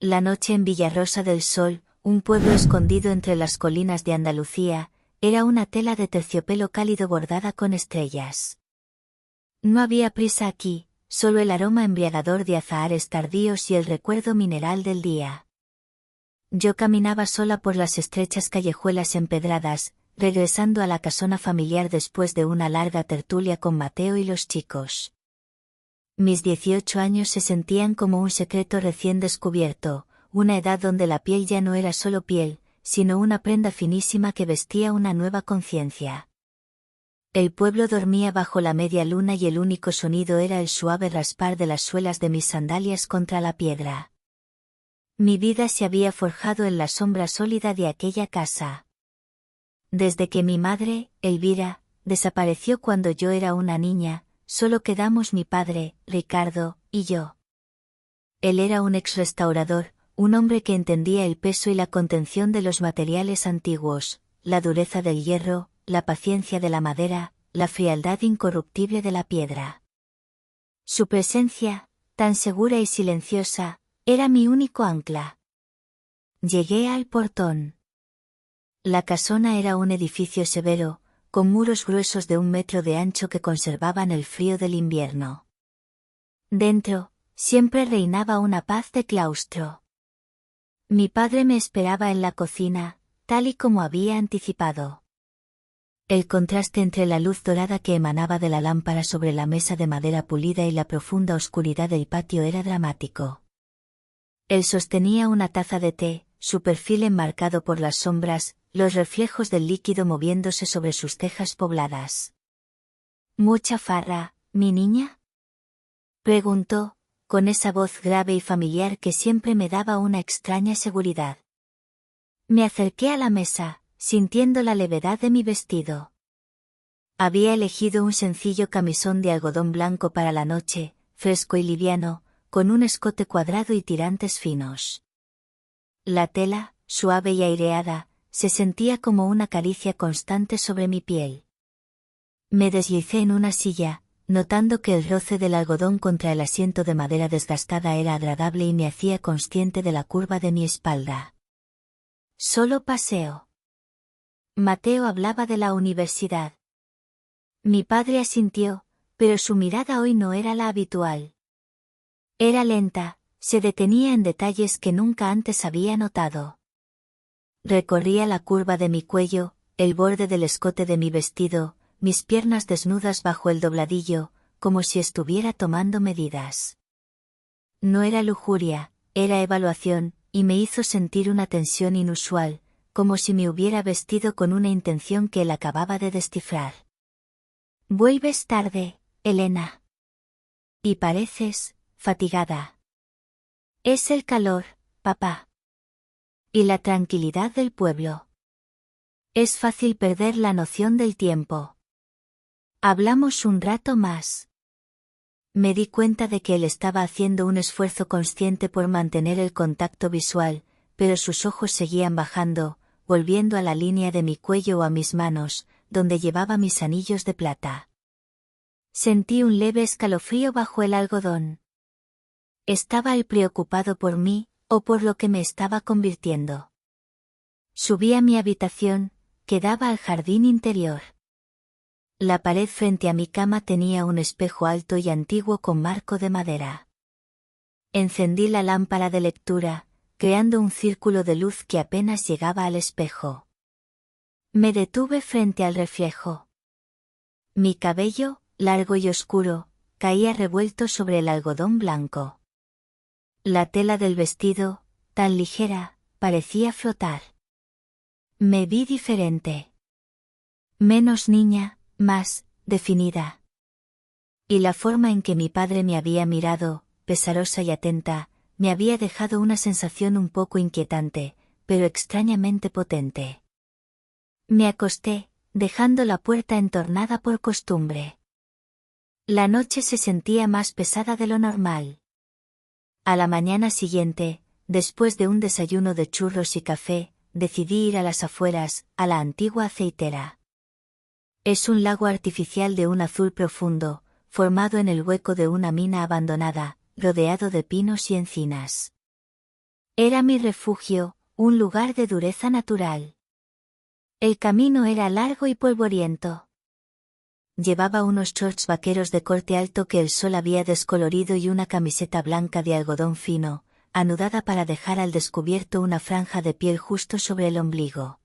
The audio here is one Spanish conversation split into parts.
La noche en Villarrosa del Sol, un pueblo escondido entre las colinas de Andalucía, era una tela de terciopelo cálido bordada con estrellas. No había prisa aquí, solo el aroma embriagador de azahares tardíos y el recuerdo mineral del día. Yo caminaba sola por las estrechas callejuelas empedradas, regresando a la casona familiar después de una larga tertulia con Mateo y los chicos. Mis 18 años se sentían como un secreto recién descubierto, una edad donde la piel ya no era solo piel, sino una prenda finísima que vestía una nueva conciencia. El pueblo dormía bajo la media luna y el único sonido era el suave raspar de las suelas de mis sandalias contra la piedra. Mi vida se había forjado en la sombra sólida de aquella casa. Desde que mi madre, Elvira, desapareció cuando yo era una niña, solo quedamos mi padre, Ricardo, y yo. Él era un ex-restaurador, un hombre que entendía el peso y la contención de los materiales antiguos, la dureza del hierro, la paciencia de la madera, la frialdad incorruptible de la piedra. Su presencia, tan segura y silenciosa, era mi único ancla. Llegué al portón. La casona era un edificio severo, con muros gruesos de 1 metro de ancho que conservaban el frío del invierno. Dentro, siempre reinaba una paz de claustro. Mi padre me esperaba en la cocina, tal y como había anticipado. El contraste entre la luz dorada que emanaba de la lámpara sobre la mesa de madera pulida y la profunda oscuridad del patio era dramático. Él sostenía una taza de té, su perfil enmarcado por las sombras, los reflejos del líquido moviéndose sobre sus cejas pobladas. ¿Mucha farra, mi niña?, preguntó, con esa voz grave y familiar que siempre me daba una extraña seguridad. Me acerqué a la mesa, sintiendo la levedad de mi vestido. Había elegido un sencillo camisón de algodón blanco para la noche, fresco y liviano, con un escote cuadrado y tirantes finos. La tela, suave y aireada, se sentía como una caricia constante sobre mi piel. Me deslicé en una silla, notando que el roce del algodón contra el asiento de madera desgastada era agradable y me hacía consciente de la curva de mi espalda. Solo paseo. Mateo hablaba de la universidad. Mi padre asintió, pero su mirada hoy no era la habitual. Era lenta, se detenía en detalles que nunca antes había notado. Recorría la curva de mi cuello, el borde del escote de mi vestido, mis piernas desnudas bajo el dobladillo, como si estuviera tomando medidas. No era lujuria, era evaluación, y me hizo sentir una tensión inusual, como si me hubiera vestido con una intención que él acababa de descifrar. «Vuelves tarde, Elena. Y pareces fatigada». «Es el calor, papá. Y la tranquilidad del pueblo. Es fácil perder la noción del tiempo. Hablamos un rato más». Me di cuenta de que él estaba haciendo un esfuerzo consciente por mantener el contacto visual, pero sus ojos seguían bajando, volviendo a la línea de mi cuello o a mis manos, donde llevaba mis anillos de plata. Sentí un leve escalofrío bajo el algodón. ¿Estaba él preocupado por mí, o por lo que me estaba convirtiendo? Subí a mi habitación, que daba al jardín interior. La pared frente a mi cama tenía un espejo alto y antiguo con marco de madera. Encendí la lámpara de lectura, creando un círculo de luz que apenas llegaba al espejo. Me detuve frente al reflejo. Mi cabello, largo y oscuro, caía revuelto sobre el algodón blanco. La tela del vestido, tan ligera, parecía flotar. Me vi diferente. Menos niña, más definida. Y la forma en que mi padre me había mirado, pesarosa y atenta, me había dejado una sensación un poco inquietante, pero extrañamente potente. Me acosté, dejando la puerta entornada por costumbre. La noche se sentía más pesada de lo normal. A la mañana siguiente, después de un desayuno de churros y café, decidí ir a las afueras, a la antigua aceitera. Es un lago artificial de un azul profundo, formado en el hueco de una mina abandonada, rodeado de pinos y encinas. Era mi refugio, un lugar de dureza natural. El camino era largo y polvoriento. Llevaba unos shorts vaqueros de corte alto que el sol había descolorido y una camiseta blanca de algodón fino, anudada para dejar al descubierto una franja de piel justo sobre el ombligo.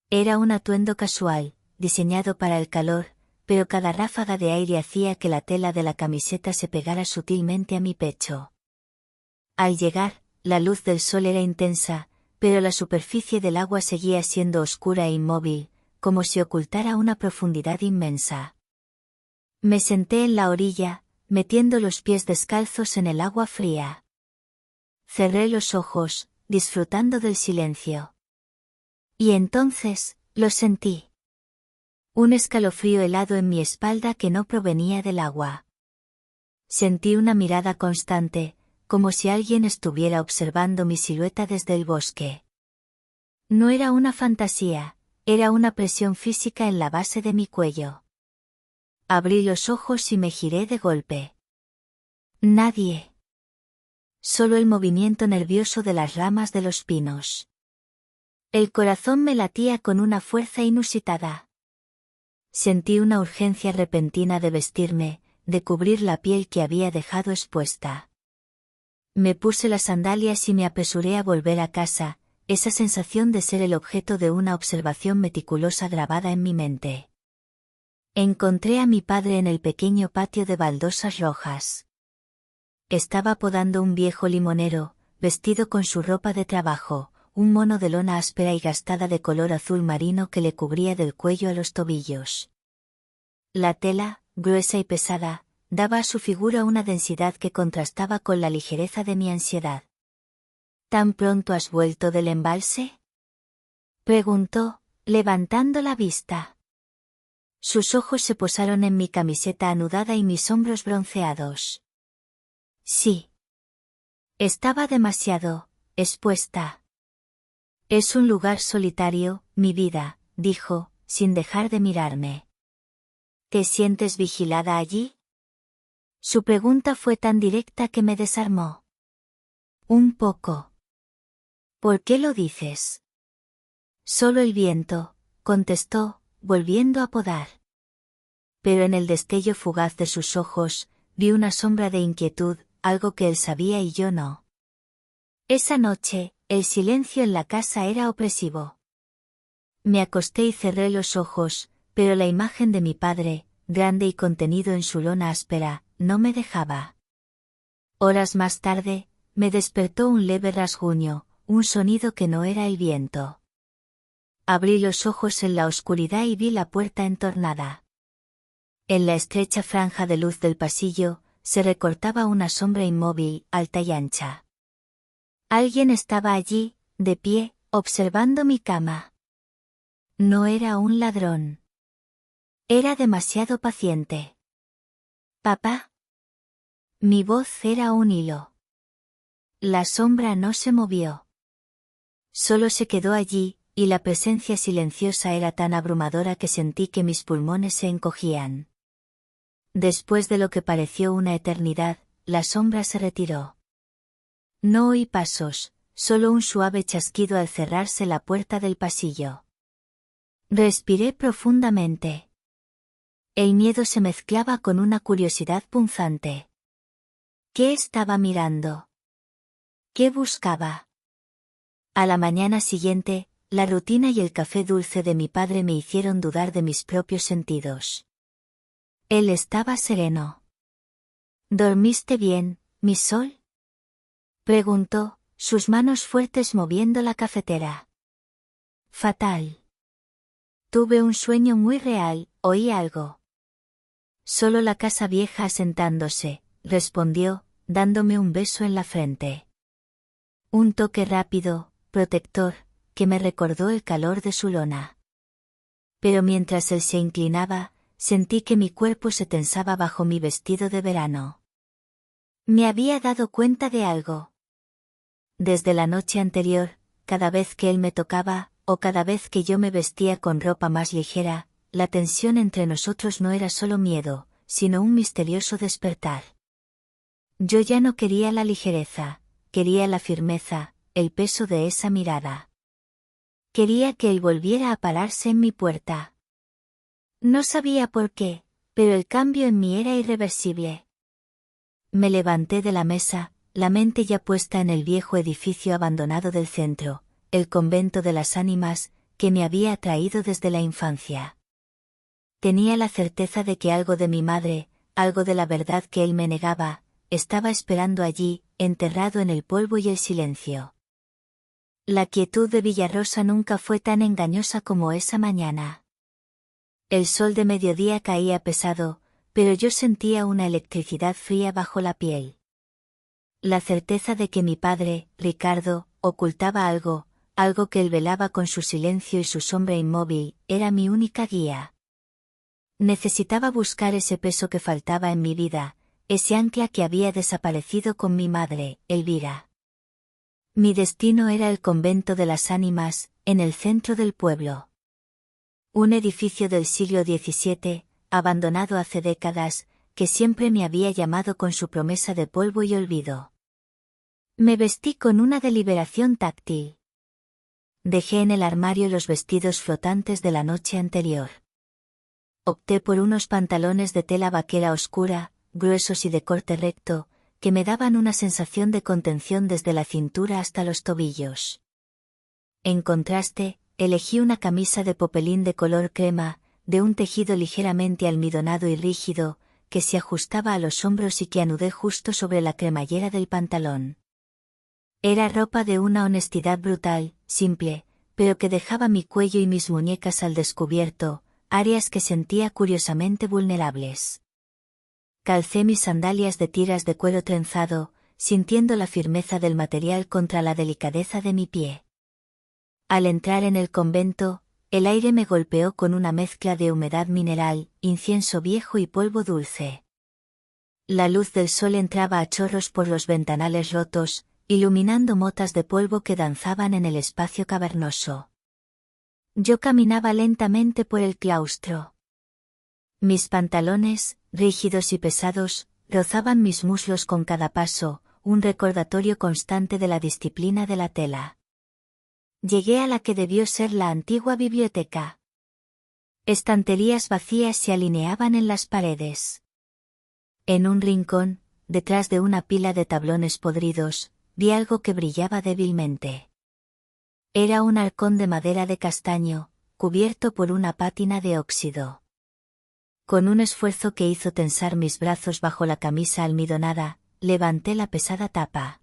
Era un atuendo casual, diseñado para el calor, pero cada ráfaga de aire hacía que la tela de la camiseta se pegara sutilmente a mi pecho. Al llegar, la luz del sol era intensa, pero la superficie del agua seguía siendo oscura e inmóvil, como si ocultara una profundidad inmensa. Me senté en la orilla, metiendo los pies descalzos en el agua fría. Cerré los ojos, disfrutando del silencio. Y entonces, lo sentí. Un escalofrío helado en mi espalda que no provenía del agua. Sentí una mirada constante, como si alguien estuviera observando mi silueta desde el bosque. No era una fantasía, era una presión física en la base de mi cuello. Abrí los ojos y me giré de golpe. Nadie. Solo el movimiento nervioso de las ramas de los pinos. El corazón me latía con una fuerza inusitada. Sentí una urgencia repentina de vestirme, de cubrir la piel que había dejado expuesta. Me puse las sandalias y me apresuré a volver a casa, esa sensación de ser el objeto de una observación meticulosa grabada en mi mente. Encontré a mi padre en el pequeño patio de baldosas rojas. Estaba podando un viejo limonero, vestido con su ropa de trabajo, un mono de lona áspera y gastada de color azul marino que le cubría del cuello a los tobillos. La tela, gruesa y pesada, daba a su figura una densidad que contrastaba con la ligereza de mi ansiedad. ¿Tan pronto has vuelto del embalse?, preguntó, levantando la vista. Sus ojos se posaron en mi camiseta anudada y mis hombros bronceados. Sí. Estaba demasiado expuesta. Es un lugar solitario, mi vida, dijo, sin dejar de mirarme. ¿Te sientes vigilada allí? Su pregunta fue tan directa que me desarmó. Un poco. ¿Por qué lo dices? Solo el viento, contestó, volviendo a podar. Pero en el destello fugaz de sus ojos, vi una sombra de inquietud, algo que él sabía y yo no. Esa noche, el silencio en la casa era opresivo. Me acosté y cerré los ojos, pero la imagen de mi padre, grande y contenido en su lona áspera, no me dejaba. Horas más tarde, me despertó un leve rasguño, un sonido que no era el viento. Abrí los ojos en la oscuridad y vi la puerta entornada. En la estrecha franja de luz del pasillo, se recortaba una sombra inmóvil, alta y ancha. Alguien estaba allí, de pie, observando mi cama. No era un ladrón. Era demasiado paciente. ¿Papá? Mi voz era un hilo. La sombra no se movió. Solo se quedó allí, y la presencia silenciosa era tan abrumadora que sentí que mis pulmones se encogían. Después de lo que pareció una eternidad, la sombra se retiró. No oí pasos, solo un suave chasquido al cerrarse la puerta del pasillo. Respiré profundamente. El miedo se mezclaba con una curiosidad punzante. ¿Qué estaba mirando? ¿Qué buscaba? A la mañana siguiente, la rutina y el café dulce de mi padre me hicieron dudar de mis propios sentidos. Él estaba sereno. ¿Dormiste bien, mi sol?, preguntó, sus manos fuertes moviendo la cafetera. Fatal. Tuve un sueño muy real, oí algo. Solo la casa vieja asentándose, respondió, dándome un beso en la frente. Un toque rápido, protector, que me recordó el calor de su lona. Pero mientras él se inclinaba, sentí que mi cuerpo se tensaba bajo mi vestido de verano. Me había dado cuenta de algo. Desde la noche anterior, cada vez que él me tocaba, o cada vez que yo me vestía con ropa más ligera, la tensión entre nosotros no era solo miedo, sino un misterioso despertar. Yo ya no quería la ligereza, quería la firmeza, el peso de esa mirada. Quería que él volviera a pararse en mi puerta. No sabía por qué, pero el cambio en mí era irreversible. Me levanté de la mesa, la mente ya puesta en el viejo edificio abandonado del centro, el convento de las ánimas, que me había atraído desde la infancia. Tenía la certeza de que algo de mi madre, algo de la verdad que él me negaba, estaba esperando allí, enterrado en el polvo y el silencio. La quietud de Villarrosa nunca fue tan engañosa como esa mañana. El sol de mediodía caía pesado, pero yo sentía una electricidad fría bajo la piel. La certeza de que mi padre, Ricardo, ocultaba algo, algo que él velaba con su silencio y su sombra inmóvil, era mi única guía. Necesitaba buscar ese peso que faltaba en mi vida, ese ancla que había desaparecido con mi madre, Elvira. Mi destino era el convento de las ánimas, en el centro del pueblo. Un edificio del siglo XVII, abandonado hace décadas, que siempre me había llamado con su promesa de polvo y olvido. Me vestí con una deliberación táctil. Dejé en el armario los vestidos flotantes de la noche anterior. Opté por unos pantalones de tela vaquera oscura, gruesos y de corte recto, que me daban una sensación de contención desde la cintura hasta los tobillos. En contraste, elegí una camisa de popelín de color crema, de un tejido ligeramente almidonado y rígido, que se ajustaba a los hombros y que anudé justo sobre la cremallera del pantalón. Era ropa de una honestidad brutal, simple, pero que dejaba mi cuello y mis muñecas al descubierto, áreas que sentía curiosamente vulnerables. Calcé mis sandalias de tiras de cuero trenzado, sintiendo la firmeza del material contra la delicadeza de mi pie. Al entrar en el convento, el aire me golpeó con una mezcla de humedad mineral, incienso viejo y polvo dulce. La luz del sol entraba a chorros por los ventanales rotos, iluminando motas de polvo que danzaban en el espacio cavernoso. Yo caminaba lentamente por el claustro. Mis pantalones, rígidos y pesados, rozaban mis muslos con cada paso, un recordatorio constante de la disciplina de la tela. Llegué a la que debió ser la antigua biblioteca. Estanterías vacías se alineaban en las paredes. En un rincón, detrás de una pila de tablones podridos, vi algo que brillaba débilmente. Era un arcón de madera de castaño, cubierto por una pátina de óxido. Con un esfuerzo que hizo tensar mis brazos bajo la camisa almidonada, levanté la pesada tapa.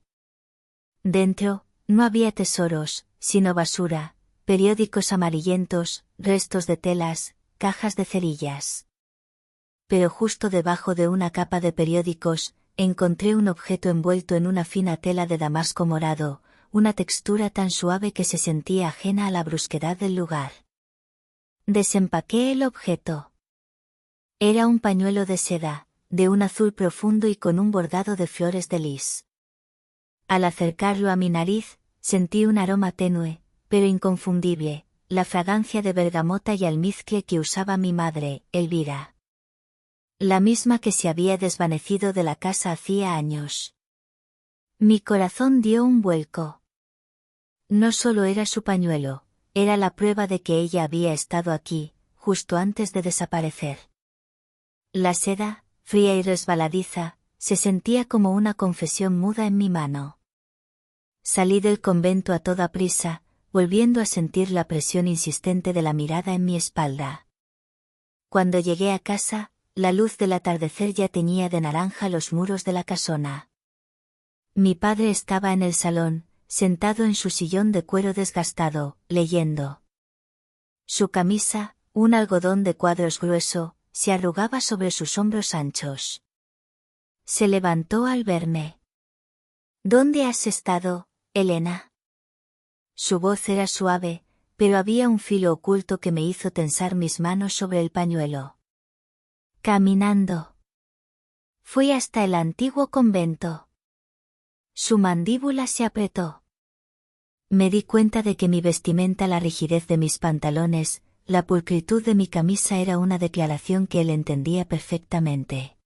Dentro, no había tesoros, sino basura, periódicos amarillentos, restos de telas, cajas de cerillas. Pero justo debajo de una capa de periódicos, encontré un objeto envuelto en una fina tela de damasco morado, una textura tan suave que se sentía ajena a la brusquedad del lugar. Desempaqué el objeto. Era un pañuelo de seda, de un azul profundo y con un bordado de flores de lis. Al acercarlo a mi nariz, sentí un aroma tenue, pero inconfundible, la fragancia de bergamota y almizcle que usaba mi madre, Elvira. La misma que se había desvanecido de la casa hacía años. Mi corazón dio un vuelco. No solo era su pañuelo, era la prueba de que ella había estado aquí, justo antes de desaparecer. La seda, fría y resbaladiza, se sentía como una confesión muda en mi mano. Salí del convento a toda prisa, volviendo a sentir la presión insistente de la mirada en mi espalda. Cuando llegué a casa, la luz del atardecer ya teñía de naranja los muros de la casona. Mi padre estaba en el salón, sentado en su sillón de cuero desgastado, leyendo. Su camisa, un algodón de cuadros grueso, se arrugaba sobre sus hombros anchos. Se levantó al verme. ¿Dónde has estado, Elena? Su voz era suave, pero había un filo oculto que me hizo tensar mis manos sobre el pañuelo. Caminando. Fui hasta el antiguo convento. Su mandíbula se apretó. Me di cuenta de que mi vestimenta, la rigidez de mis pantalones, la pulcritud de mi camisa era una declaración que él entendía perfectamente.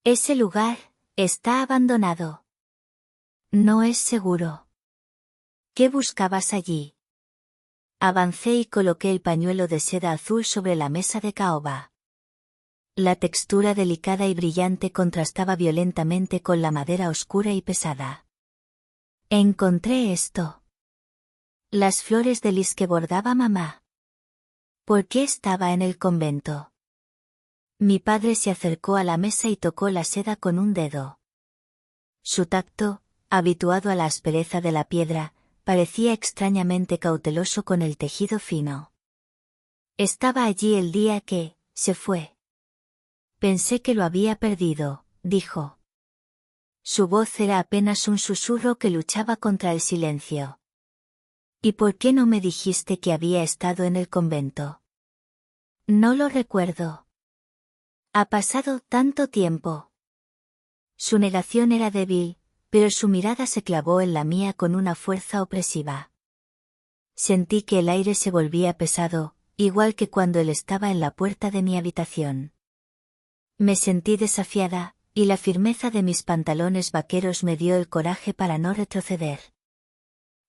Ese lugar está abandonado. No es seguro. ¿Qué buscabas allí? Avancé y coloqué el pañuelo de seda azul sobre la mesa de caoba. La textura delicada y brillante contrastaba violentamente con la madera oscura y pesada. Encontré esto. Las flores de lis que bordaba mamá. ¿Por qué estaba en el convento? Mi padre se acercó a la mesa y tocó la seda con un dedo. Su tacto, habituado a la aspereza de la piedra, parecía extrañamente cauteloso con el tejido fino. Estaba allí el día que, se fue. Pensé que lo había perdido, dijo. Su voz era apenas un susurro que luchaba contra el silencio. ¿Y por qué no me dijiste que había estado en el convento? No lo recuerdo. Ha pasado tanto tiempo. Su negación era débil, pero su mirada se clavó en la mía con una fuerza opresiva. Sentí que el aire se volvía pesado, igual que cuando él estaba en la puerta de mi habitación. Me sentí desafiada, y la firmeza de mis pantalones vaqueros me dio el coraje para no retroceder.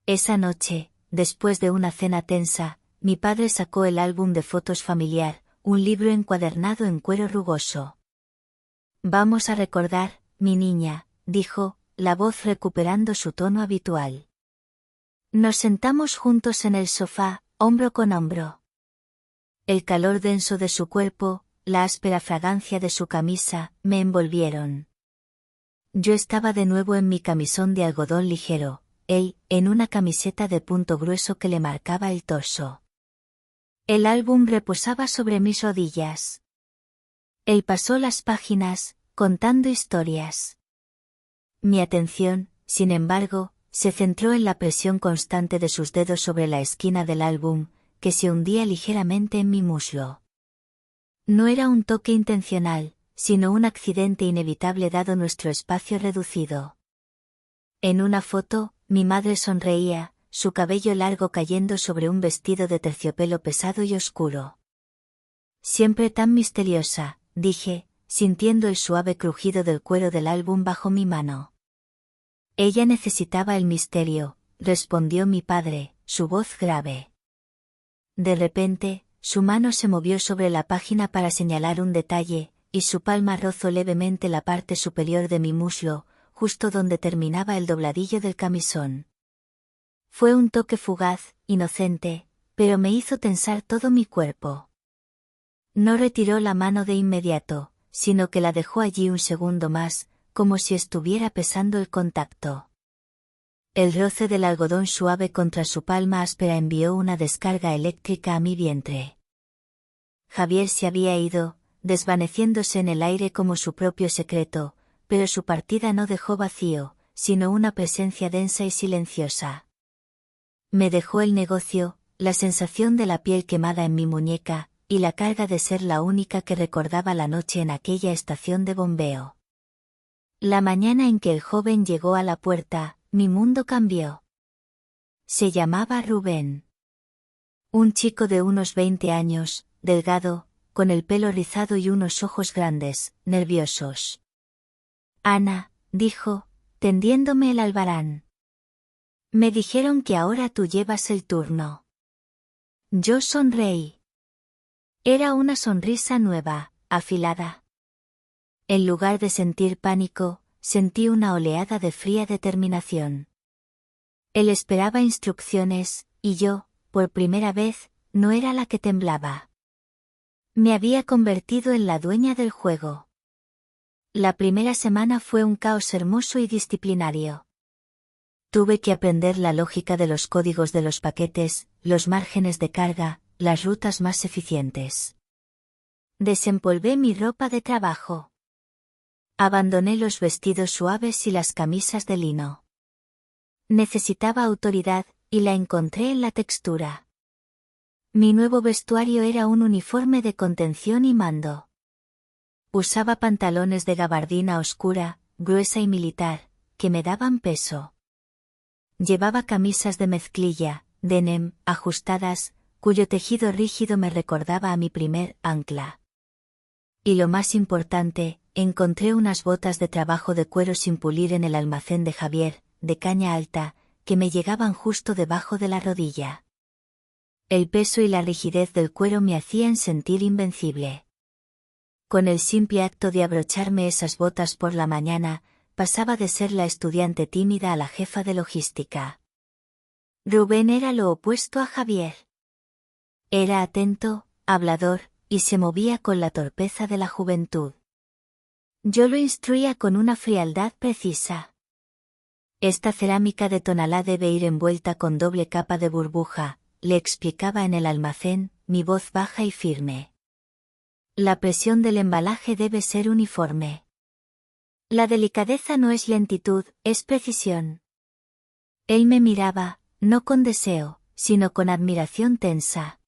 Esa noche, después de una cena tensa, mi padre sacó el álbum de fotos familiar, un libro encuadernado en cuero rugoso. Vamos a recordar, mi niña, dijo, la voz recuperando su tono habitual. Nos sentamos juntos en el sofá, hombro con hombro. El calor denso de su cuerpo, la áspera fragancia de su camisa, me envolvieron. Yo estaba de nuevo en mi camisón de algodón ligero, él, en una camiseta de punto grueso que le marcaba el torso. El álbum reposaba sobre mis rodillas. Él pasó las páginas, contando historias. Mi atención, sin embargo, se centró en la presión constante de sus dedos sobre la esquina del álbum, que se hundía ligeramente en mi muslo. No era un toque intencional, sino un accidente inevitable dado nuestro espacio reducido. En una foto, mi madre sonreía, su cabello largo cayendo sobre un vestido de terciopelo pesado y oscuro. Siempre tan misteriosa, dije, sintiendo el suave crujido del cuero del álbum bajo mi mano. Ella necesitaba el misterio, respondió mi padre, su voz grave. De repente, su mano se movió sobre la página para señalar un detalle, y su palma rozó levemente la parte superior de mi muslo, justo donde terminaba el dobladillo del camisón. Fue un toque fugaz, inocente, pero me hizo tensar todo mi cuerpo. No retiró la mano de inmediato, sino que la dejó allí un segundo más, como si estuviera pesando el contacto. El roce del algodón suave contra su palma áspera envió una descarga eléctrica a mi vientre. Javier se había ido, desvaneciéndose en el aire como su propio secreto, pero su partida no dejó vacío, sino una presencia densa y silenciosa. Me dejó el negocio, la sensación de la piel quemada en mi muñeca, y la carga de ser la única que recordaba la noche en aquella estación de bombeo. La mañana en que el joven llegó a la puerta, mi mundo cambió. Se llamaba Rubén. Un chico de unos 20 años, delgado, con el pelo rizado y unos ojos grandes, nerviosos. Ana, dijo, tendiéndome el albarán. Me dijeron que ahora tú llevas el turno. Yo sonreí. Era una sonrisa nueva, afilada. En lugar de sentir pánico, sentí una oleada de fría determinación. Él esperaba instrucciones, y yo, por primera vez, no era la que temblaba. Me había convertido en la dueña del juego. La primera semana fue un caos hermoso y disciplinario. Tuve que aprender la lógica de los códigos de los paquetes, los márgenes de carga, las rutas más eficientes. Desempolvé mi ropa de trabajo. Abandoné los vestidos suaves y las camisas de lino. Necesitaba autoridad, y la encontré en la textura. Mi nuevo vestuario era un uniforme de contención y mando. Usaba pantalones de gabardina oscura, gruesa y militar, que me daban peso. Llevaba camisas de mezclilla, denim, ajustadas, cuyo tejido rígido me recordaba a mi primer ancla. Y lo más importante, encontré unas botas de trabajo de cuero sin pulir en el almacén de Javier, de caña alta, que me llegaban justo debajo de la rodilla. El peso y la rigidez del cuero me hacían sentir invencible. Con el simple acto de abrocharme esas botas por la mañana, pasaba de ser la estudiante tímida a la jefa de logística. Rubén era lo opuesto a Javier. Era atento, hablador, y se movía con la torpeza de la juventud. Yo lo instruía con una frialdad precisa. Esta cerámica de tonalá debe ir envuelta con doble capa de burbuja, le explicaba en el almacén, mi voz baja y firme. La presión del embalaje debe ser uniforme. La delicadeza no es lentitud, es precisión. Él me miraba, no con deseo, sino con admiración tensa.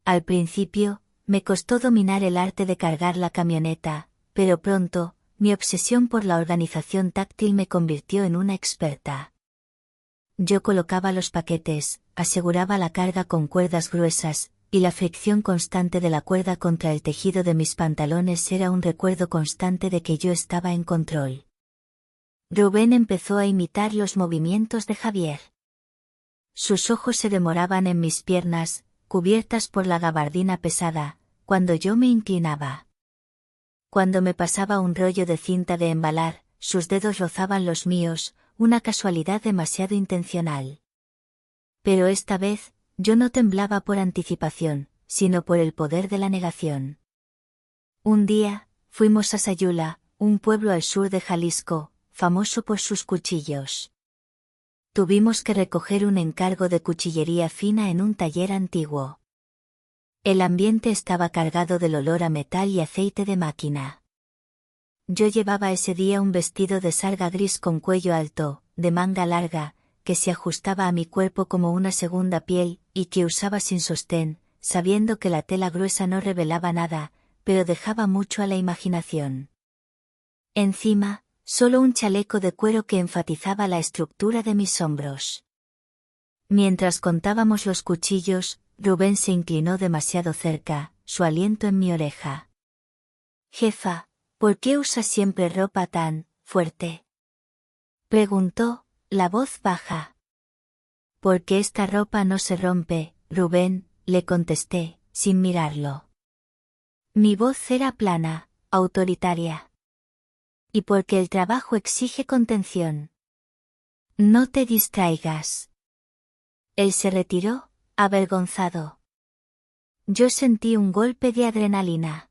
Al principio, me costó dominar el arte de cargar la camioneta, pero pronto, mi obsesión por la organización táctil me convirtió en una experta. Yo colocaba los paquetes, aseguraba la carga con cuerdas gruesas, y la fricción constante de la cuerda contra el tejido de mis pantalones era un recuerdo constante de que yo estaba en control. Rubén empezó a imitar los movimientos de Javier. Sus ojos se demoraban en mis piernas, cubiertas por la gabardina pesada, cuando yo me inclinaba. Cuando me pasaba un rollo de cinta de embalar, sus dedos rozaban los míos, una casualidad demasiado intencional. Pero esta vez, yo no temblaba por anticipación, sino por el poder de la negación. Un día, fuimos a Sayula, un pueblo al sur de Jalisco, famoso por sus cuchillos. Tuvimos que recoger un encargo de cuchillería fina en un taller antiguo. El ambiente estaba cargado del olor a metal y aceite de máquina. Yo llevaba ese día un vestido de sarga gris con cuello alto, de manga larga, que se ajustaba a mi cuerpo como una segunda piel, y que usaba sin sostén, sabiendo que la tela gruesa no revelaba nada, pero dejaba mucho a la imaginación. Encima, solo un chaleco de cuero que enfatizaba la estructura de mis hombros. Mientras contábamos los cuchillos, Rubén se inclinó demasiado cerca, su aliento en mi oreja. «Jefa, ¿por qué usa siempre ropa tan fuerte?», preguntó, la voz baja. «Porque esta ropa no se rompe, Rubén», le contesté, sin mirarlo. Mi voz era plana, autoritaria. «Y porque el trabajo exige contención. No te distraigas». Él se retiró, avergonzado. Yo sentí un golpe de adrenalina.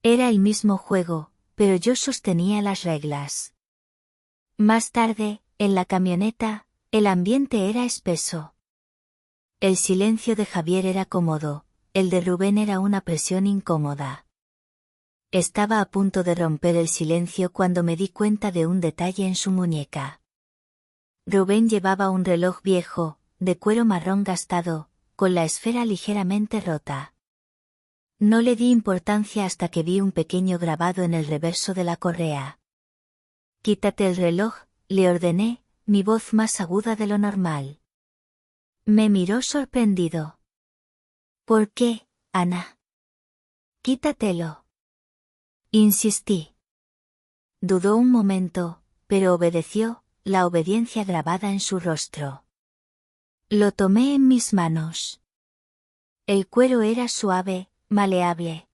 Era el mismo juego, pero yo sostenía las reglas. Más tarde, en la camioneta, el ambiente era espeso. El silencio de Javier era cómodo, el de Rubén era una presión incómoda. Estaba a punto de romper el silencio cuando me di cuenta de un detalle en su muñeca. Rubén llevaba un reloj viejo, de cuero marrón gastado, con la esfera ligeramente rota. No le di importancia hasta que vi un pequeño grabado en el reverso de la correa. «Quítate el reloj», le ordené, mi voz más aguda de lo normal. Me miró sorprendido. «¿Por qué, Ana?» «Quítatelo», insistí. Dudó un momento, pero obedeció, la obediencia grabada en su rostro. Lo tomé en mis manos. El cuero era suave, maleable.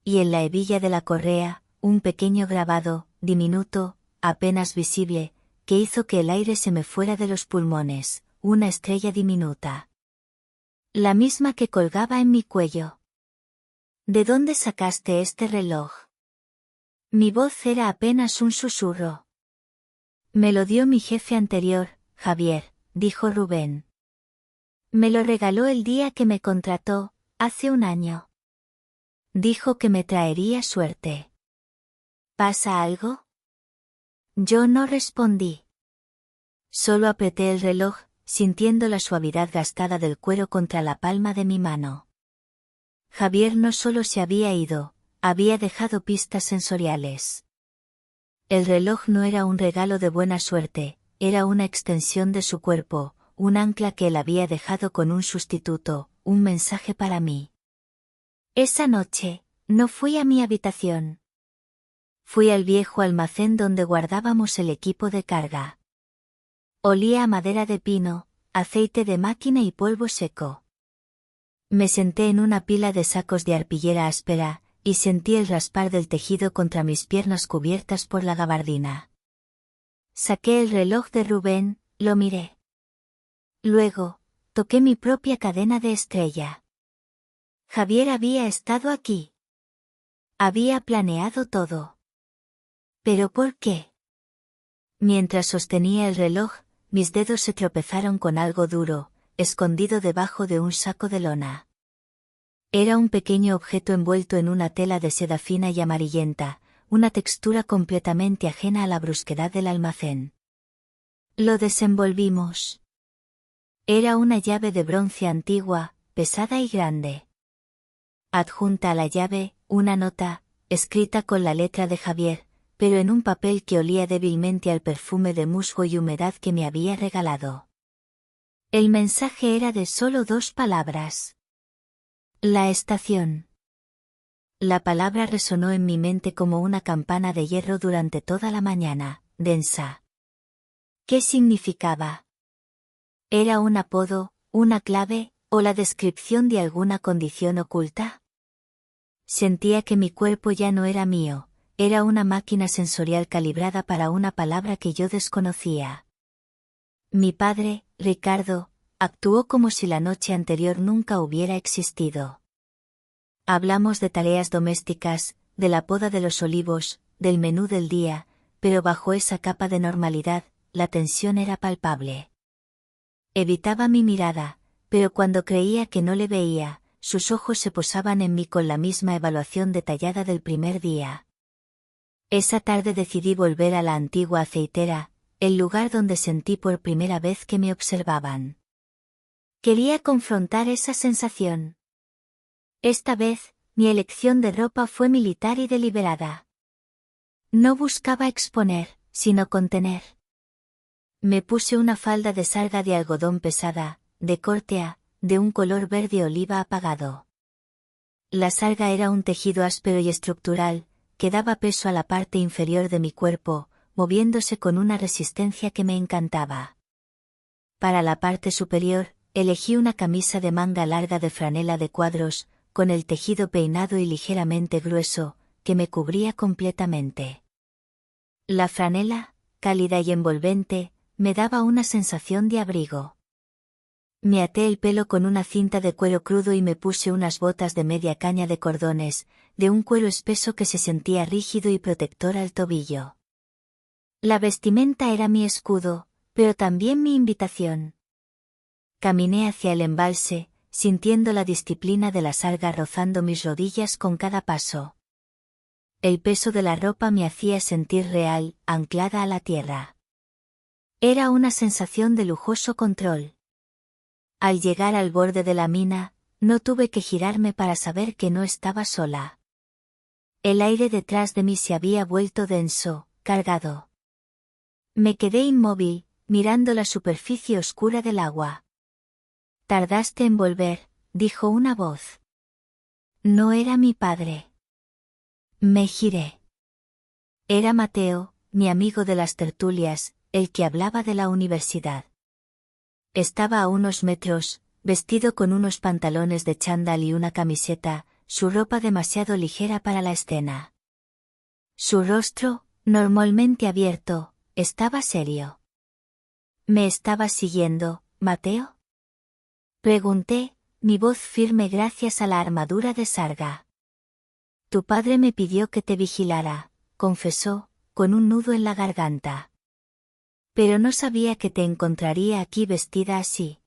Y en la hebilla de la correa, un pequeño grabado, diminuto, apenas visible, que hizo que el aire se me fuera de los pulmones, una estrella diminuta. La misma que colgaba en mi cuello. «¿De dónde sacaste este reloj?». Mi voz era apenas un susurro. «Me lo dio mi jefe anterior, Javier», dijo Rubén. «Me lo regaló el día que me contrató, hace un año. Dijo que me traería suerte». «¿Pasa algo?». Yo no respondí. Solo apreté el reloj, sintiendo la suavidad gastada del cuero contra la palma de mi mano. Javier no solo se había ido, había dejado pistas sensoriales. El reloj no era un regalo de buena suerte, era una extensión de su cuerpo, un ancla que él había dejado con un sustituto, un mensaje para mí. Esa noche, no fui a mi habitación. Fui al viejo almacén donde guardábamos el equipo de carga. Olía a madera de pino, aceite de máquina y polvo seco. Me senté en una pila de sacos de arpillera áspera, y sentí el raspar del tejido contra mis piernas cubiertas por la gabardina. Saqué el reloj de Rubén, lo miré. Luego, toqué mi propia cadena de estrella. Javier había estado aquí. Había planeado todo. ¿Pero por qué? Mientras sostenía el reloj, mis dedos se tropezaron con algo duro, escondido debajo de un saco de lona. Era un pequeño objeto envuelto en una tela de seda fina y amarillenta, una textura completamente ajena a la brusquedad del almacén. Lo desenvolvimos. Era una llave de bronce antigua, pesada y grande. Adjunta a la llave, una nota, escrita con la letra de Javier, pero en un papel que olía débilmente al perfume de musgo y humedad que me había regalado. El mensaje era de solo 2 palabras. La estación. La palabra resonó en mi mente como una campana de hierro durante toda la mañana, densa. ¿Qué significaba? ¿Era un apodo, una clave, o la descripción de alguna condición oculta? Sentía que mi cuerpo ya no era mío, era una máquina sensorial calibrada para una palabra que yo desconocía. Mi padre, Ricardo, actuó como si la noche anterior nunca hubiera existido. Hablamos de tareas domésticas, de la poda de los olivos, del menú del día, pero bajo esa capa de normalidad, la tensión era palpable. Evitaba mi mirada, pero cuando creía que no le veía, sus ojos se posaban en mí con la misma evaluación detallada del primer día. Esa tarde decidí volver a la antigua aceitera, el lugar donde sentí por primera vez que me observaban. Quería confrontar esa sensación. Esta vez, mi elección de ropa fue militar y deliberada. No buscaba exponer, sino contener. Me puse una falda de sarga de algodón pesada, de corte de un color verde oliva apagado. La sarga era un tejido áspero y estructural, que daba peso a la parte inferior de mi cuerpo, moviéndose con una resistencia que me encantaba. Para la parte superior, elegí una camisa de manga larga de franela de cuadros, con el tejido peinado y ligeramente grueso, que me cubría completamente. La franela, cálida y envolvente, me daba una sensación de abrigo. Me até el pelo con una cinta de cuero crudo y me puse unas botas de media caña de cordones, de un cuero espeso que se sentía rígido y protector al tobillo. La vestimenta era mi escudo, pero también mi invitación. Caminé hacia el embalse, sintiendo la disciplina de la sarga rozando mis rodillas con cada paso. El peso de la ropa me hacía sentir real, anclada a la tierra. Era una sensación de lujoso control. Al llegar al borde de la mina, no tuve que girarme para saber que no estaba sola. El aire detrás de mí se había vuelto denso, cargado. Me quedé inmóvil, mirando la superficie oscura del agua. Tardaste en volver, dijo una voz. No era mi padre. Me giré. Era Mateo, mi amigo de las tertulias, el que hablaba de la universidad. Estaba a unos metros, vestido con unos pantalones de chándal y una camiseta, su ropa demasiado ligera para la escena. Su rostro, normalmente abierto, estaba serio. ¿Me estabas siguiendo, Mateo? Pregunté, mi voz firme gracias a la armadura de sarga. Tu padre me pidió que te vigilara, confesó, con un nudo en la garganta. Pero no sabía que te encontraría aquí vestida así.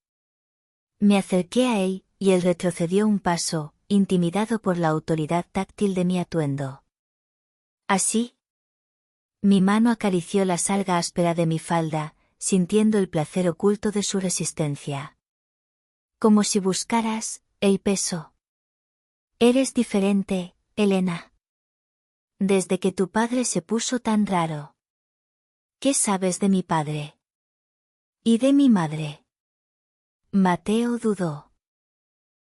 Me acerqué a él, y él retrocedió un paso, intimidado por la autoridad táctil de mi atuendo. ¿Así? Mi mano acarició la sarga áspera de mi falda, sintiendo el placer oculto de su resistencia. Como si buscaras, el peso. Eres diferente, Elena. Desde que tu padre se puso tan raro. ¿Qué sabes de mi padre? ¿Y de mi madre? Mateo dudó.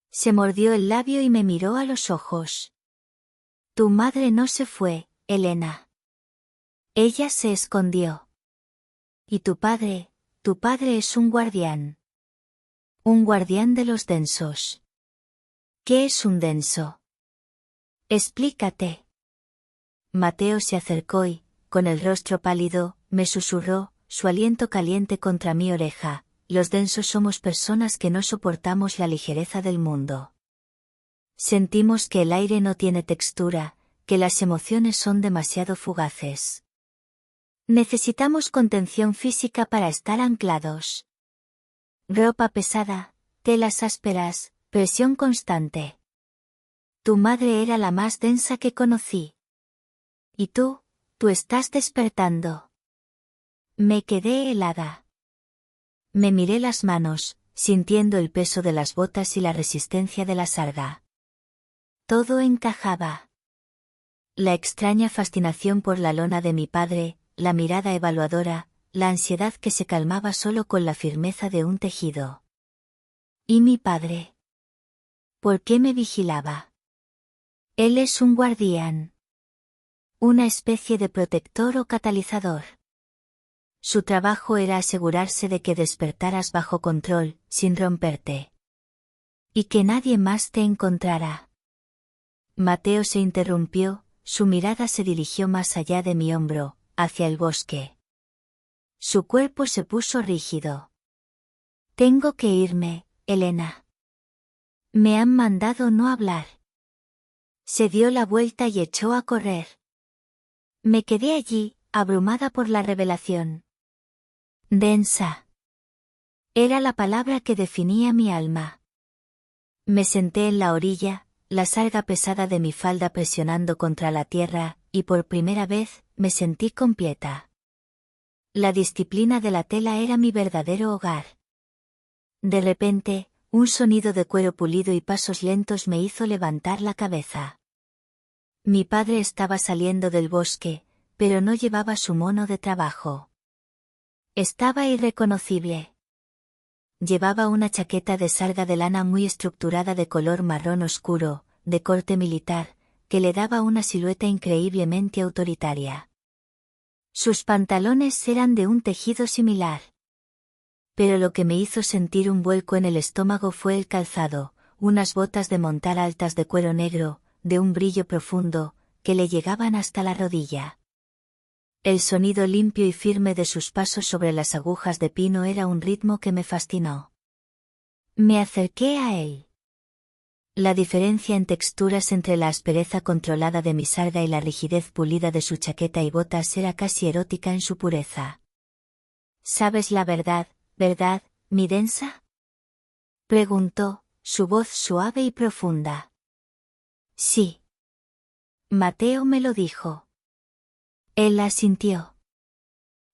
Se mordió el labio y me miró a los ojos. Tu madre no se fue, Elena. Ella se escondió. ¿Y tu padre, Tu padre es un guardián. Un guardián de los densos. ¿Qué es un denso? Explícate. Mateo se acercó y, con el rostro pálido, me susurró, su aliento caliente contra mi oreja: los densos somos personas que no soportamos la ligereza del mundo. Sentimos que el aire no tiene textura, que las emociones son demasiado fugaces. Necesitamos contención física para estar anclados. Ropa pesada, telas ásperas, presión constante. Tu madre era la más densa que conocí. Y tú estás despertando. Me quedé helada. Me miré las manos, sintiendo el peso de las botas y la resistencia de la sarga. Todo encajaba. La extraña fascinación por la lona de mi padre, la mirada evaluadora, la ansiedad que se calmaba solo con la firmeza de un tejido. ¿Y mi padre? ¿Por qué me vigilaba? Él es un guardián. Una especie de protector o catalizador. Su trabajo era asegurarse de que despertaras bajo control, sin romperte. Y que nadie más te encontrara. Mateo se interrumpió, su mirada se dirigió más allá de mi hombro, hacia el bosque. Su cuerpo se puso rígido. Tengo que irme, Elena. Me han mandado no hablar. Se dio la vuelta y echó a correr. Me quedé allí, abrumada por la revelación. Densa. Era la palabra que definía mi alma. Me senté en la orilla, la sarga pesada de mi falda presionando contra la tierra, y por primera vez, me sentí completa. La disciplina de la tela era mi verdadero hogar. De repente, un sonido de cuero pulido y pasos lentos me hizo levantar la cabeza. Mi padre estaba saliendo del bosque, pero no llevaba su mono de trabajo. Estaba irreconocible. Llevaba una chaqueta de sarga de lana muy estructurada de color marrón oscuro, de corte militar, que le daba una silueta increíblemente autoritaria. Sus pantalones eran de un tejido similar. Pero lo que me hizo sentir un vuelco en el estómago fue el calzado, unas botas de montar altas de cuero negro, de un brillo profundo, que le llegaban hasta la rodilla. El sonido limpio y firme de sus pasos sobre las agujas de pino era un ritmo que me fascinó. Me acerqué a él. La diferencia en texturas entre la aspereza controlada de mi sarga y la rigidez pulida de su chaqueta y botas era casi erótica en su pureza. ¿Sabes la verdad, mi densa? Preguntó, su voz suave y profunda. Sí. Mateo me lo dijo. Él asintió.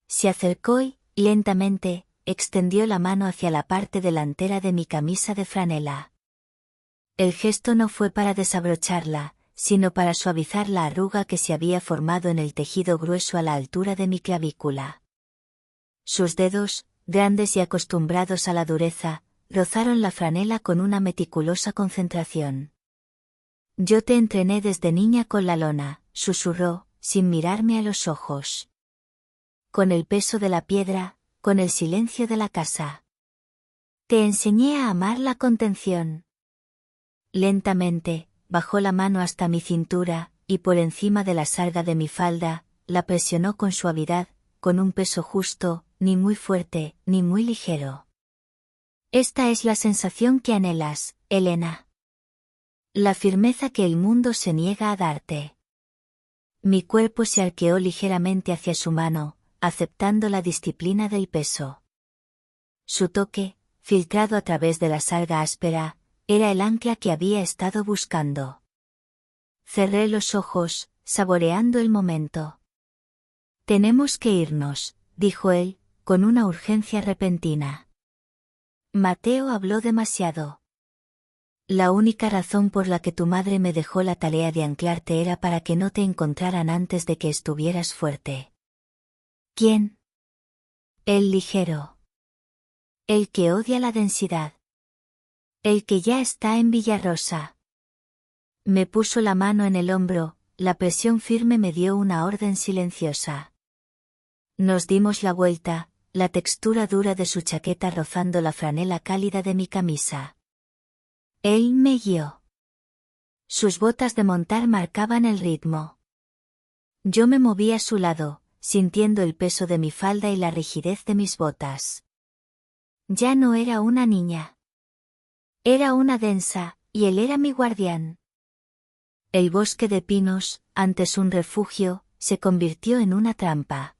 Se acercó y, lentamente, extendió la mano hacia la parte delantera de mi camisa de franela. El gesto no fue para desabrocharla, sino para suavizar la arruga que se había formado en el tejido grueso a la altura de mi clavícula. Sus dedos, grandes y acostumbrados a la dureza, rozaron la franela con una meticulosa concentración. Yo te entrené desde niña con la lona, susurró, sin mirarme a los ojos. Con el peso de la piedra, con el silencio de la casa. Te enseñé a amar la contención. Lentamente, bajó la mano hasta mi cintura, y por encima de la sarga de mi falda, la presionó con suavidad, con un peso justo, ni muy fuerte, ni muy ligero. Esta es la sensación que anhelas, Elena. La firmeza que el mundo se niega a darte. Mi cuerpo se arqueó ligeramente hacia su mano, aceptando la disciplina del peso. Su toque, filtrado a través de la sarga áspera, era el ancla que había estado buscando. Cerré los ojos, saboreando el momento. Tenemos que irnos, dijo él, con una urgencia repentina. Mateo habló demasiado. La única razón por la que tu madre me dejó la tarea de anclarte era para que no te encontraran antes de que estuvieras fuerte. ¿Quién? El ligero. El que odia la densidad. El que ya está en Villarrosa. Me puso la mano en el hombro, la presión firme me dio una orden silenciosa. Nos dimos la vuelta, la textura dura de su chaqueta rozando la franela cálida de mi camisa. Él me guió. Sus botas de montar marcaban el ritmo. Yo me moví a su lado, sintiendo el peso de mi falda y la rigidez de mis botas. Ya no era una niña. Era una densa, y él era mi guardián. El bosque de pinos, antes un refugio, se convirtió en una trampa.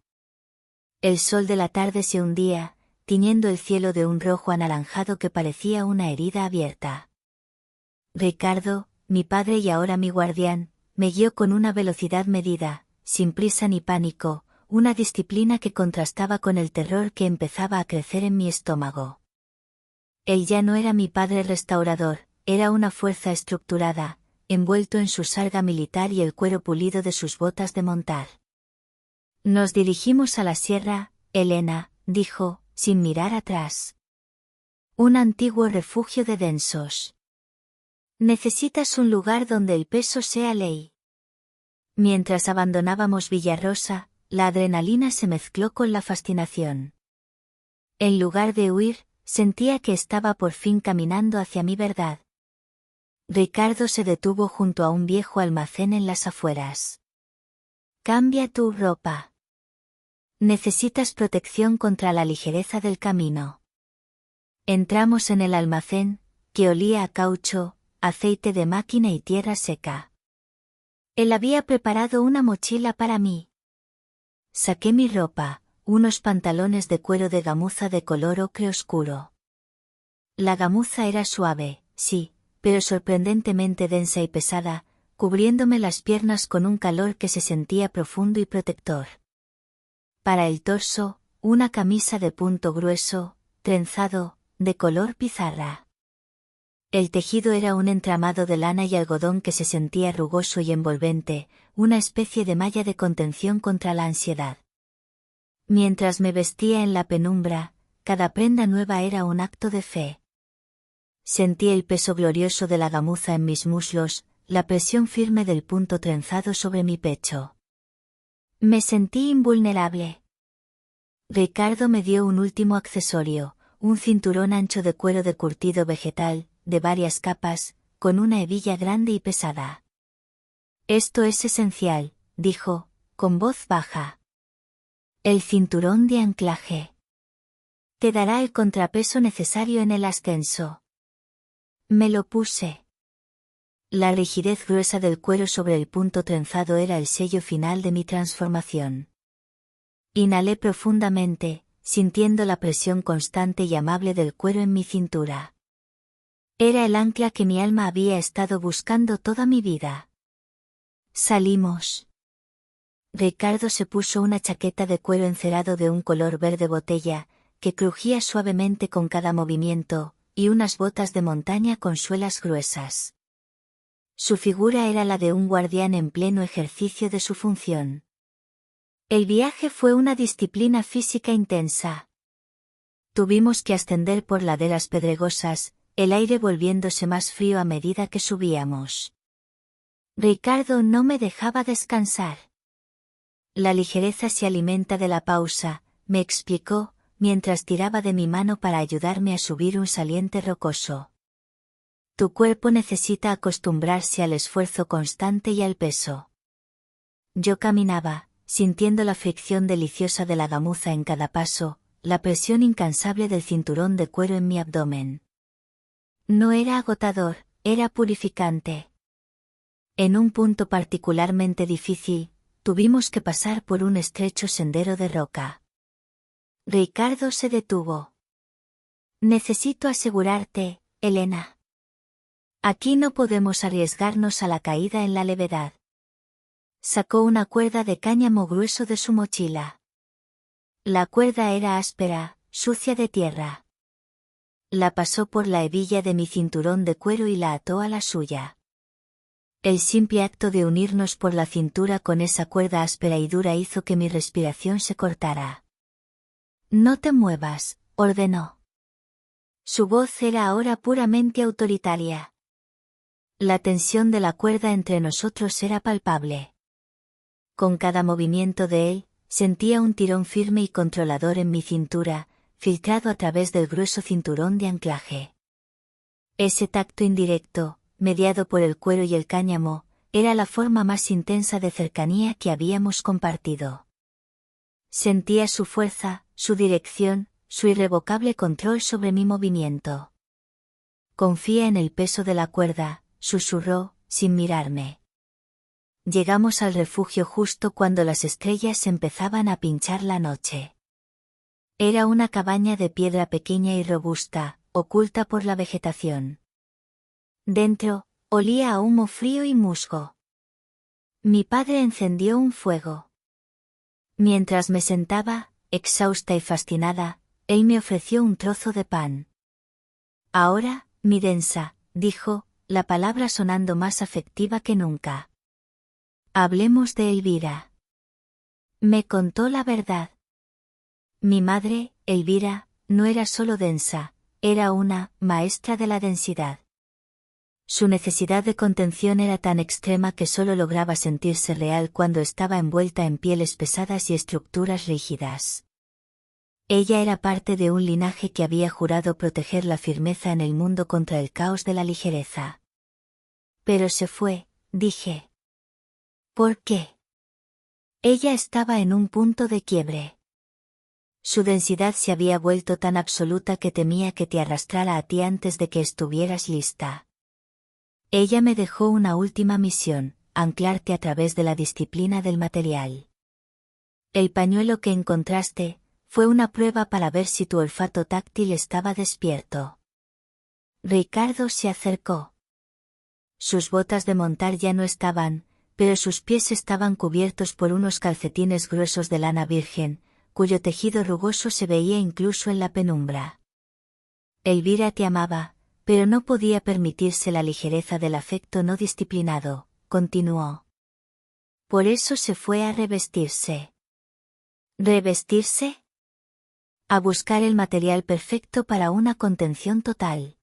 El sol de la tarde se hundía, tiñendo el cielo de un rojo anaranjado que parecía una herida abierta. Ricardo, mi padre y ahora mi guardián, me guió con una velocidad medida, sin prisa ni pánico, una disciplina que contrastaba con el terror que empezaba a crecer en mi estómago. Él ya no era mi padre restaurador, era una fuerza estructurada, envuelto en su sarga militar y el cuero pulido de sus botas de montar. Nos dirigimos a la sierra, Elena, dijo, sin mirar atrás. Un antiguo refugio de densos. Necesitas un lugar donde el peso sea ley. Mientras abandonábamos Villarrosa, la adrenalina se mezcló con la fascinación. En lugar de huir, sentía que estaba por fin caminando hacia mi verdad. Ricardo se detuvo junto a un viejo almacén en las afueras. Cambia tu ropa. Necesitas protección contra la ligereza del camino. Entramos en el almacén, que olía a caucho, aceite de máquina y tierra seca. Él había preparado una mochila para mí. Saqué mi ropa, unos pantalones de cuero de gamuza de color ocre oscuro. La gamuza era suave, sí, pero sorprendentemente densa y pesada, cubriéndome las piernas con un calor que se sentía profundo y protector. Para el torso, una camisa de punto grueso, trenzado, de color pizarra. El tejido era un entramado de lana y algodón que se sentía rugoso y envolvente, una especie de malla de contención contra la ansiedad. Mientras me vestía en la penumbra, cada prenda nueva era un acto de fe. Sentí el peso glorioso de la gamuza en mis muslos, la presión firme del punto trenzado sobre mi pecho. Me sentí invulnerable. Ricardo me dio un último accesorio, un cinturón ancho de cuero de curtido vegetal, de varias capas, con una hebilla grande y pesada. Esto es esencial, dijo, con voz baja. El cinturón de anclaje. Te dará el contrapeso necesario en el ascenso. Me lo puse. La rigidez gruesa del cuero sobre el punto trenzado era el sello final de mi transformación. Inhalé profundamente, sintiendo la presión constante y amable del cuero en mi cintura. Era el ancla que mi alma había estado buscando toda mi vida. Salimos. Ricardo se puso una chaqueta de cuero encerado de un color verde botella, que crujía suavemente con cada movimiento, y unas botas de montaña con suelas gruesas. Su figura era la de un guardián en pleno ejercicio de su función. El viaje fue una disciplina física intensa. Tuvimos que ascender por laderas pedregosas, el aire volviéndose más frío a medida que subíamos. Ricardo no me dejaba descansar. La ligereza se alimenta de la pausa, me explicó, mientras tiraba de mi mano para ayudarme a subir un saliente rocoso. Tu cuerpo necesita acostumbrarse al esfuerzo constante y al peso. Yo caminaba, sintiendo la fricción deliciosa de la gamuza en cada paso, la presión incansable del cinturón de cuero en mi abdomen. No era agotador, era purificante. En un punto particularmente difícil, tuvimos que pasar por un estrecho sendero de roca. Ricardo se detuvo. Necesito asegurarte, Elena. Aquí no podemos arriesgarnos a la caída en la levedad. Sacó una cuerda de cáñamo grueso de su mochila. La cuerda era áspera, sucia de tierra. La pasó por la hebilla de mi cinturón de cuero y la ató a la suya. El simple acto de unirnos por la cintura con esa cuerda áspera y dura hizo que mi respiración se cortara. No te muevas, ordenó. Su voz era ahora puramente autoritaria. La tensión de la cuerda entre nosotros era palpable. Con cada movimiento de él, sentía un tirón firme y controlador en mi cintura, filtrado a través del grueso cinturón de anclaje. Ese tacto indirecto, mediado por el cuero y el cáñamo, era la forma más intensa de cercanía que habíamos compartido. Sentía su fuerza, su dirección, su irrevocable control sobre mi movimiento. Confía en el peso de la cuerda, susurró, sin mirarme. Llegamos al refugio justo cuando las estrellas empezaban a pinchar la noche. Era una cabaña de piedra pequeña y robusta, oculta por la vegetación. Dentro, olía a humo frío y musgo. Mi padre encendió un fuego. Mientras me sentaba, exhausta y fascinada, él me ofreció un trozo de pan. Ahora, mi densa, dijo, la palabra sonando más afectiva que nunca. Hablemos de Elvira. Me contó la verdad. Mi madre, Elvira, no era solo densa, era una maestra de la densidad. Su necesidad de contención era tan extrema que solo lograba sentirse real cuando estaba envuelta en pieles pesadas y estructuras rígidas. Ella era parte de un linaje que había jurado proteger la firmeza en el mundo contra el caos de la ligereza. Pero se fue, dije. ¿Por qué? Ella estaba en un punto de quiebre. Su densidad se había vuelto tan absoluta que temía que te arrastrara a ti antes de que estuvieras lista. Ella me dejó una última misión, anclarte a través de la disciplina del material. El pañuelo que encontraste, fue una prueba para ver si tu olfato táctil estaba despierto. Ricardo se acercó. Sus botas de montar ya no estaban, pero sus pies estaban cubiertos por unos calcetines gruesos de lana virgen, cuyo tejido rugoso se veía incluso en la penumbra. Elvira te amaba, pero no podía permitirse la ligereza del afecto no disciplinado, continuó. Por eso se fue a revestirse. ¿Revestirse? A buscar el material perfecto para una contención total.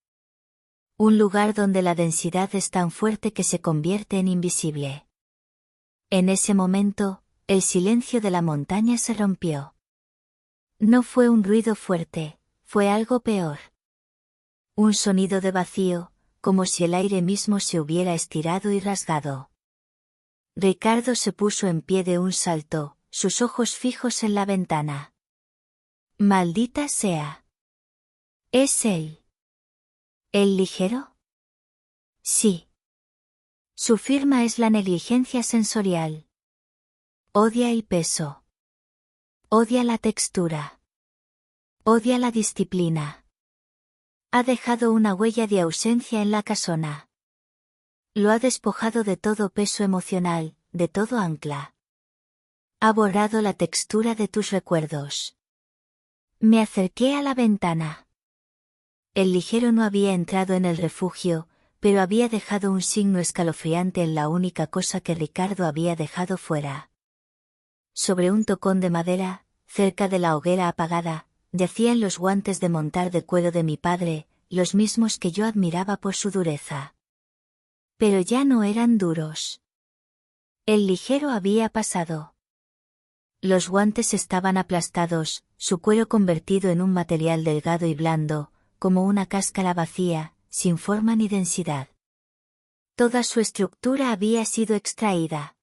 Un lugar donde la densidad es tan fuerte que se convierte en invisible. En ese momento, el silencio de la montaña se rompió. No fue un ruido fuerte, fue algo peor. Un sonido de vacío, como si el aire mismo se hubiera estirado y rasgado. Ricardo se puso en pie de un salto, sus ojos fijos en la ventana. Maldita sea. ¿Es él? ¿El ligero? Sí. Su firma es la negligencia sensorial. Odia el peso. Odia la textura. Odia la disciplina. Ha dejado una huella de ausencia en la casona. Lo ha despojado de todo peso emocional, de todo ancla. Ha borrado la textura de tus recuerdos. Me acerqué a la ventana. El ligero no había entrado en el refugio, pero había dejado un signo escalofriante en la única cosa que Ricardo había dejado fuera. Sobre un tocón de madera, cerca de la hoguera apagada, yacían los guantes de montar de cuero de mi padre, los mismos que yo admiraba por su dureza. Pero ya no eran duros. El ligero había pasado. Los guantes estaban aplastados, su cuero convertido en un material delgado y blando, como una cáscara vacía, sin forma ni densidad. Toda su estructura había sido extraída.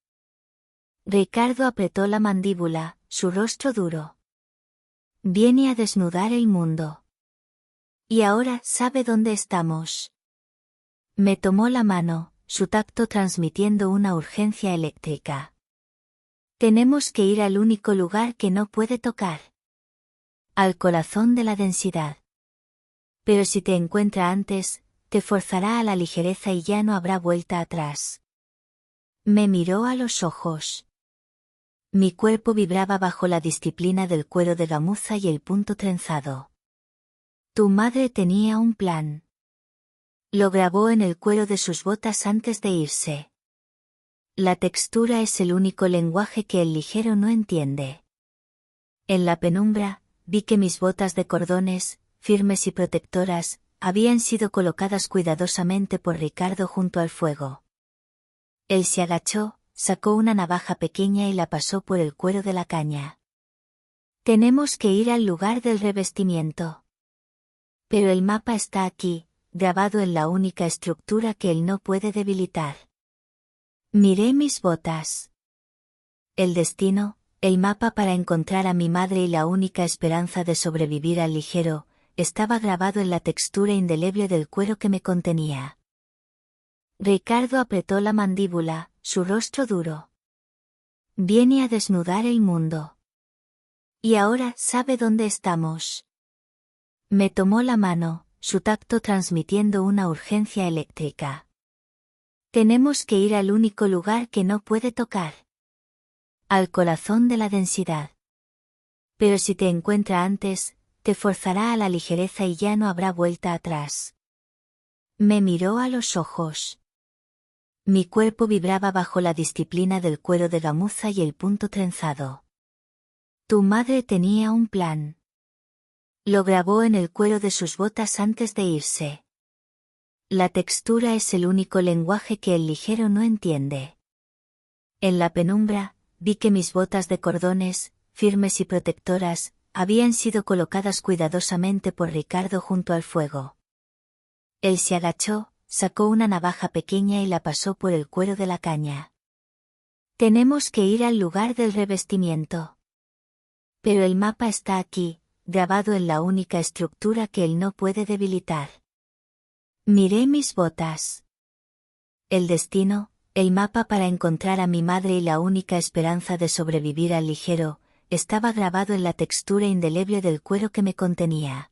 Ricardo apretó la mandíbula, su rostro duro. Viene a desnudar el mundo. Y ahora sabe dónde estamos. Me tomó la mano, su tacto transmitiendo una urgencia eléctrica. Tenemos que ir al único lugar que no puede tocar. Al corazón de la densidad. Pero si te encuentra antes, te forzará a la ligereza y ya no habrá vuelta atrás. Me miró a los ojos. Mi cuerpo vibraba bajo la disciplina del cuero de gamuza y el punto trenzado. Tu madre tenía un plan. Lo grabó en el cuero de sus botas antes de irse. La textura es el único lenguaje que el ligero no entiende. En la penumbra, vi que mis botas de cordones, firmes y protectoras, habían sido colocadas cuidadosamente por Ricardo junto al fuego. Él se agachó, sacó una navaja pequeña y la pasó por el cuero de la caña. Tenemos que ir al lugar del revestimiento. Pero el mapa está aquí, grabado en la única estructura que él no puede debilitar. Miré mis botas. El destino, el mapa para encontrar a mi madre y la única esperanza de sobrevivir al ligero, estaba grabado en la textura indeleble del cuero que me contenía. Ricardo apretó la mandíbula, su rostro duro. Viene a desnudar el mundo. Y ahora sabe dónde estamos. Me tomó la mano, su tacto transmitiendo una urgencia eléctrica. Tenemos que ir al único lugar que no puede tocar. Al corazón de la densidad. Pero si te encuentra antes, te forzará a la ligereza y ya no habrá vuelta atrás. Me miró a los ojos. Mi cuerpo vibraba bajo la disciplina del cuero de gamuza y el punto trenzado. Tu madre tenía un plan. Lo grabó en el cuero de sus botas antes de irse. La textura es el único lenguaje que el ligero no entiende. En la penumbra, vi que mis botas de cordones, firmes y protectoras, habían sido colocadas cuidadosamente por Ricardo junto al fuego. Él se agachó, sacó una navaja pequeña y la pasó por el cuero de la caña. Tenemos que ir al lugar del revestimiento. Pero el mapa está aquí, grabado en la única estructura que él no puede debilitar. Miré mis botas. El destino, el mapa para encontrar a mi madre y la única esperanza de sobrevivir al ligero, estaba grabado en la textura indeleble del cuero que me contenía.